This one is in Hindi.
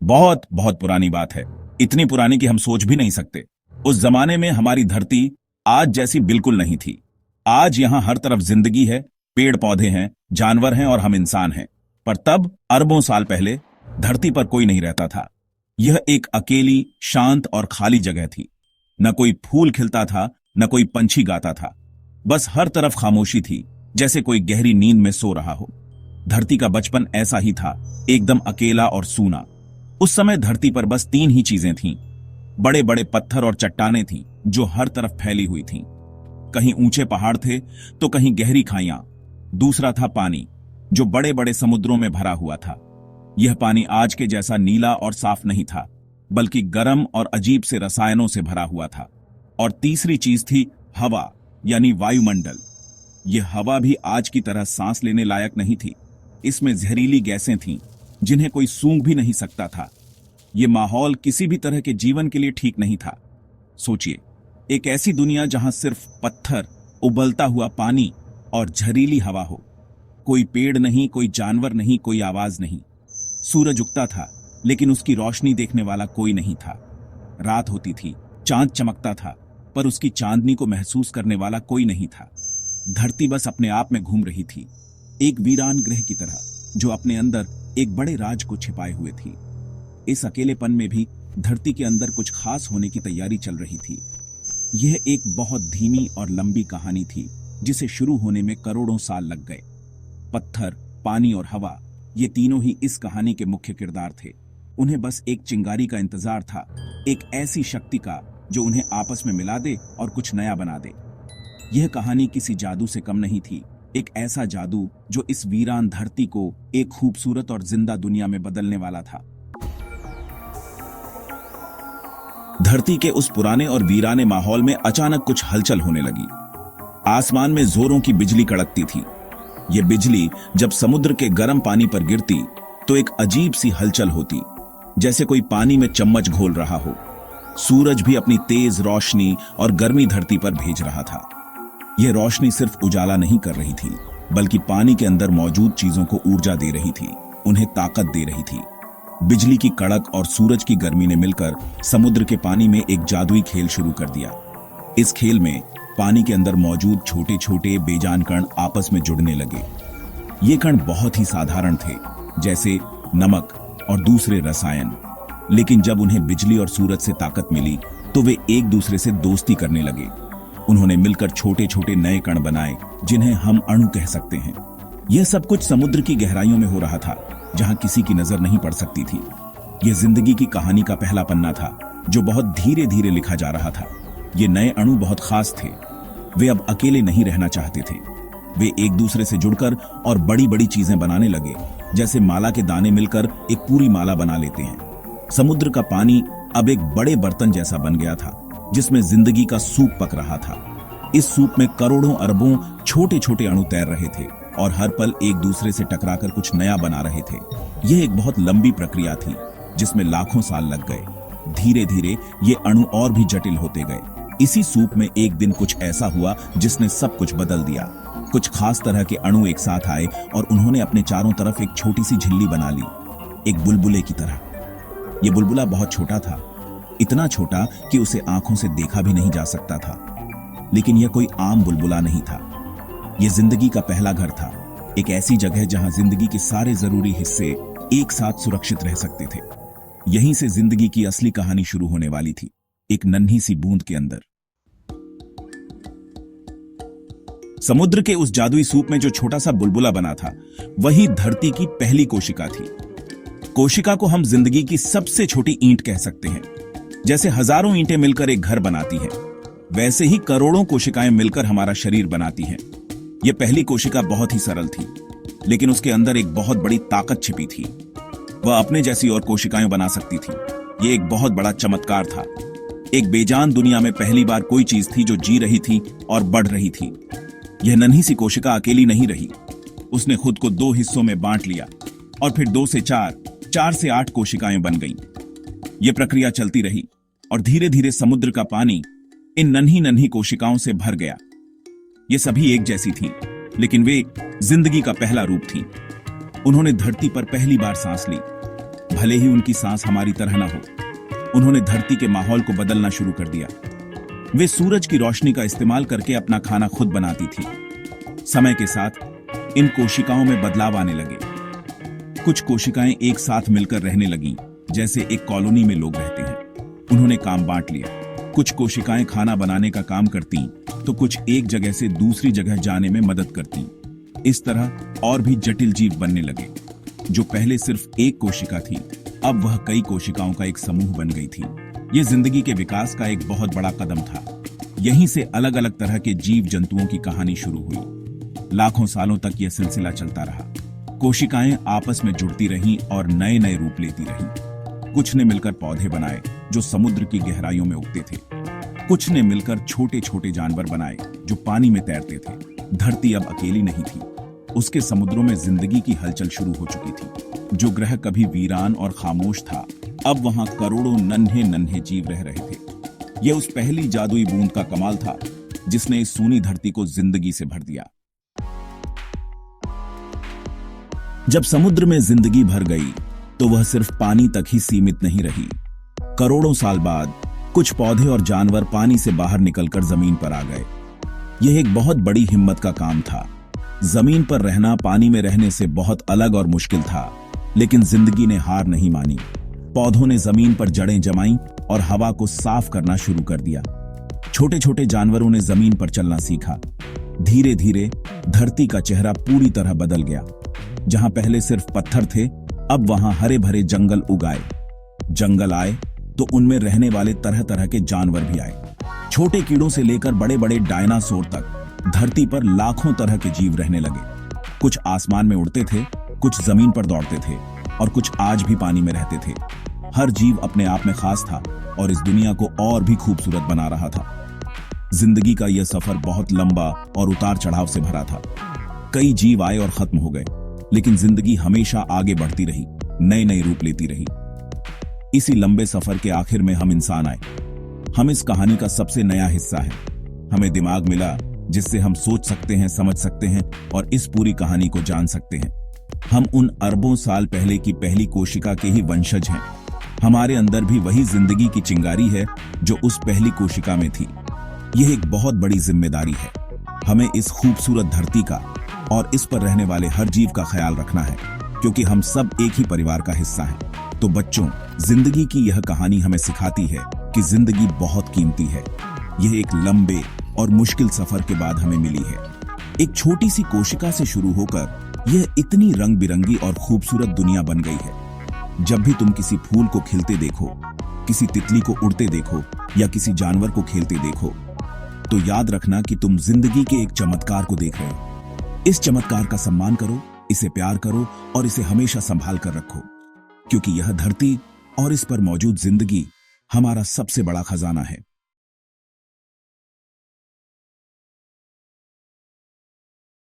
बहुत बहुत पुरानी बात है। इतनी पुरानी कि हम सोच भी नहीं सकते। उस जमाने में हमारी धरती आज जैसी बिल्कुल नहीं थी। आज यहां हर तरफ जिंदगी है, पेड़ पौधे हैं, जानवर हैं और हम इंसान हैं। पर तब अरबों साल पहले धरती पर कोई नहीं रहता था। यह एक अकेली, शांत और खाली जगह थी। न कोई फूल खिलता था, न कोई पंछी गाता था। बस हर तरफ खामोशी थी, जैसे कोई गहरी नींद में सो रहा हो। धरती का बचपन ऐसा ही था, एकदम अकेला और सूना। उस समय धरती पर बस तीन ही चीजें थीं। बड़े बड़े पत्थर और चट्टानें थीं जो हर तरफ फैली हुई थीं। कहीं ऊंचे पहाड़ थे तो कहीं गहरी खाइयां। दूसरा था पानी, जो बड़े बड़े समुद्रों में भरा हुआ था। यह पानी आज के जैसा नीला और साफ नहीं था, बल्कि गर्म और अजीब से रसायनों से भरा हुआ था। और तीसरी चीज थी हवा, यानी वायुमंडल। यह हवा भी आज की तरह सांस लेने लायक नहीं थी। इसमें जहरीली गैसें थीं जिन्हें कोई सूंघ भी नहीं सकता था। यह माहौल किसी भी तरह के जीवन के लिए ठीक नहीं था। सोचिए, एक ऐसी दुनिया जहां सिर्फ पत्थर, उबलता हुआ पानी और झरीली हवा हो। कोई पेड़ नहीं, कोई जानवर नहीं, कोई आवाज नहीं। सूरज उगता था, लेकिन उसकी रोशनी देखने वाला कोई नहीं था। रात होती थी, चांद चमकता था, पर उसकी चांदनी को महसूस करने वाला कोई नहीं था। धरती बस अपने आप में घूम रही थी, एक वीरान ग्रह की तरह, जो अपने अंदर एक बड़े राज को छिपाए हुए थी। इस अकेलेपन में भी धरती के अंदर कुछ खास होने की तैयारी चल रही थी। यह एक बहुत धीमी और लंबी कहानी थी, जिसे शुरू होने में करोड़ों साल लग गए। पत्थर, पानी और हवा, ये तीनों ही इस कहानी के मुख्य किरदार थे। उन्हें बस एक चिंगारी का इंतजार था, एक ऐसी शक्ति का जो उन्हें आपस में मिला दे और कुछ नया बना दे। यह कहानी किसी जादू से कम नहीं थी, एक ऐसा जादू जो इस वीरान धरती को एक खूबसूरत और जिंदा दुनिया में बदलने वाला था। धरती के उस पुराने और वीराने माहौल में अचानक कुछ हलचल होने लगी। आसमान में जोरों की बिजली कड़कती थी। यह बिजली जब समुद्र के गर्म पानी पर गिरती तो एक अजीब सी हलचल होती, जैसे कोई पानी में चम्मच घोल रहा हो। सूरज भी अपनी तेज रोशनी और गर्मी धरती पर भेज रहा था। यह रोशनी सिर्फ उजाला नहीं कर रही थी, बल्कि पानी के अंदर मौजूद चीजों को ऊर्जा दे रही थी, उन्हें ताकत दे रही थी। बिजली की कड़क और सूरज की गर्मी ने मिलकर समुद्र के पानी में एक जादुई खेल शुरू कर दिया। इस खेल में पानी के अंदर मौजूद छोटे छोटे बेजान कण आपस में जुड़ने लगे। ये कण बहुत ही साधारण थे, जैसे नमक और दूसरे रसायन। लेकिन जब उन्हें बिजली और सूरज से ताकत मिली तो वे एक दूसरे से दोस्ती करने लगे। उन्होंने मिलकर छोटे छोटे नए कण बनाए, जिन्हें हम अणु कह सकते हैं। यह सब कुछ समुद्र की गहराइयों में हो रहा था, जहां किसी की नजर नहीं पड़ सकती थी। यह जिंदगी की कहानी का पहला पन्ना था, जो बहुत धीरे धीरे लिखा जा रहा था। ये नए अणु बहुत खास थे। वे अब अकेले नहीं रहना चाहते थे। वे एक दूसरे से जुड़कर और बड़ी बड़ी चीजें बनाने लगे, जैसे माला के दाने मिलकर एक पूरी माला बना लेते हैं। समुद्र का पानी अब एक बड़े बर्तन जैसा बन गया था, जिसमें जिंदगी का सूप पक रहा था। इस सूप में करोड़ों अरबों छोटे छोटे अणु तैर रहे थे और हर पल एक दूसरे से टकराकर कुछ नया बना रहे थे। यह एक बहुत लंबी प्रक्रिया थी, जिसमें लाखों साल लग गए। धीरे धीरे ये अणु और भी जटिल होते गए। इसी सूप में एक दिन कुछ ऐसा हुआ जिसने सब कुछ बदल दिया। कुछ खास तरह के अणु एक साथ आए और उन्होंने अपने चारों तरफ एक छोटी सी झिल्ली बना ली, एक बुलबुले की तरह। यह बुलबुला बहुत छोटा था, इतना छोटा कि उसे आंखों से देखा भी नहीं जा सकता था। लेकिन यह कोई आम बुलबुला नहीं था। यह जिंदगी का पहला घर था, एक ऐसी जगह जहां जिंदगी के सारे जरूरी हिस्से एक साथ सुरक्षित रह सकते थे। यहीं से जिंदगी की असली कहानी शुरू होने वाली थी, एक नन्ही सी बूंद के अंदर। समुद्र के उस जादुई सूप में जो छोटा सा बुलबुला बना था, वही धरती की पहली कोशिका थी। कोशिका को हम जिंदगी की सबसे छोटी ईंट कह सकते हैं। जैसे हजारों ईंटें मिलकर एक घर बनाती हैं, वैसे ही करोड़ों कोशिकाएं मिलकर हमारा शरीर बनाती हैं। यह पहली कोशिका बहुत ही सरल थी, लेकिन उसके अंदर एक बहुत बड़ी ताकत छिपी थी। वह अपने जैसी और कोशिकाएं बना सकती थी। यह एक बहुत बड़ा चमत्कार था। एक बेजान दुनिया में पहली बार कोई चीज थी जो जी रही थी और बढ़ रही थी। यह नन्ही सी कोशिका अकेली नहीं रही। उसने खुद को दो हिस्सों में बांट लिया और फिर 2 से 4, 4 से 8 कोशिकाएं बन गईं। यह प्रक्रिया चलती रही और धीरे धीरे समुद्र का पानी इन नन्ही नन्ही कोशिकाओं से भर गया। ये सभी एक जैसी थीं, लेकिन वे जिंदगी का पहला रूप थीं। उन्होंने धरती पर पहली बार सांस ली। भले ही उनकी सांस हमारी तरह ना हो। उन्होंने धरती के माहौल को बदलना शुरू कर दिया। वे सूरज की रोशनी का इस्तेमाल करके अपना खाना खुद बनाती थी। समय के साथ इन कोशिकाओं में बदलाव आने लगे। कुछ कोशिकाएं एक साथ मिलकर रहने लगीं, जैसे एक कॉलोनी में लोग रहते हैं। उन्होंने काम बांट लिया। कुछ कोशिकाएं खाना बनाने का काम करती, तो कुछ एक जगह से दूसरी जगह जाने में मदद करती। इस तरह और भी जटिल जीव बनने लगे। जो पहले सिर्फ एक कोशिका थी, अब वह कई कोशिकाओं का एक समूह बन गई थी। यह जिंदगी के विकास का एक बहुत बड़ा कदम था। यहीं से अलग अलग तरह के जीव जंतुओं की कहानी शुरू हुई। लाखों सालों तक यह सिलसिला चलता रहा। कोशिकाएं आपस में जुड़ती रहीं और नए नए रूप लेती रहीं। कुछ ने मिलकर पौधे बनाए जो समुद्र की गहराइयों में उगते थे। कुछ ने मिलकर छोटे छोटे जानवर बनाए जो पानी में तैरते थे। धरती अब अकेली नहीं थी। उसके समुद्रों में जिंदगी की हलचल शुरू हो चुकी थी। जो ग्रह कभी वीरान और खामोश था, अब वहां करोड़ों नन्हे नन्हे जीव रह रहे थे। यह उस पहली जादुई बूंद का कमाल था जिसने इस सूनी धरती को जिंदगी से भर दिया। जब समुद्र में जिंदगी भर गई तो वह सिर्फ पानी तक ही सीमित नहीं रही। करोड़ों साल बाद कुछ पौधे और जानवर पानी से बाहर निकलकर जमीन पर आ गए। यह एक बहुत बड़ी हिम्मत का काम था। जमीन पर रहना पानी में रहने से बहुत अलग और मुश्किल था, लेकिन जिंदगी ने हार नहीं मानी। पौधों ने जमीन पर जड़ें जमाई और हवा को साफ करना शुरू कर दिया। छोटे छोटे जानवरों ने जमीन पर चलना सीखा। धीरे धीरे धरती का चेहरा पूरी तरह बदल गया। जहां पहले सिर्फ पत्थर थे, अब वहां हरे भरे जंगल उगाए। जंगल आए तो उनमें रहने वाले तरह तरह के जानवर भी आए। छोटे कीड़ों से लेकर बड़े बड़े डायनासोर तक धरती पर लाखों तरह के जीव रहने लगे। कुछ आसमान में उड़ते थे, कुछ जमीन पर दौड़ते थे और कुछ आज भी पानी में रहते थे। हर जीव अपने आप में खास था और इस दुनिया को और भी खूबसूरत बना रहा था। जिंदगी का यह सफर बहुत लंबा और उतार चढ़ाव से भरा था। कई जीव आए और खत्म हो गए, लेकिन जिंदगी हमेशा आगे बढ़ती रही, नए नए रूप लेती रही। इसी लंबे सफर के आखिर में हम इंसान आए। हम इस कहानी का सबसे नया हिस्सा है। हमें दिमाग मिला जिससे हम सोच सकते हैं, समझ सकते हैं और इस पूरी कहानी को जान सकते हैं। हम उन अरबों साल पहले की पहली कोशिका के ही वंशज हैं। हमारे अंदर भी वही जिंदगी की चिंगारी है जो उस पहली कोशिका में थी। यह एक बहुत बड़ी जिम्मेदारी है। हमें इस खूबसूरत धरती का और इस पर रहने वाले हर जीव का ख्याल रखना है, क्योंकि हम सब एक ही परिवार का हिस्सा हैं। तो बच्चों, जिंदगी की यह कहानी हमें सिखाती है कि जिंदगी बहुत कीमती है। यह एक लंबे और मुश्किल सफर के बाद हमें मिली है। एक छोटी सी कोशिका से शुरू होकर यह इतनी रंग बिरंगी और खूबसूरत दुनिया बन गई है। जब भी तुम किसी फूल को खिलते देखो, किसी तितली को उड़ते देखो या किसी जानवर को खेलते देखो, तो याद रखना कि तुम जिंदगी के एक चमत्कार को देख रहे हो। इस चमत्कार का सम्मान करो, इसे प्यार करो और इसे हमेशा संभाल कर रखो, क्योंकि यह धरती और इस पर मौजूद जिंदगी हमारा सबसे बड़ा खजाना है।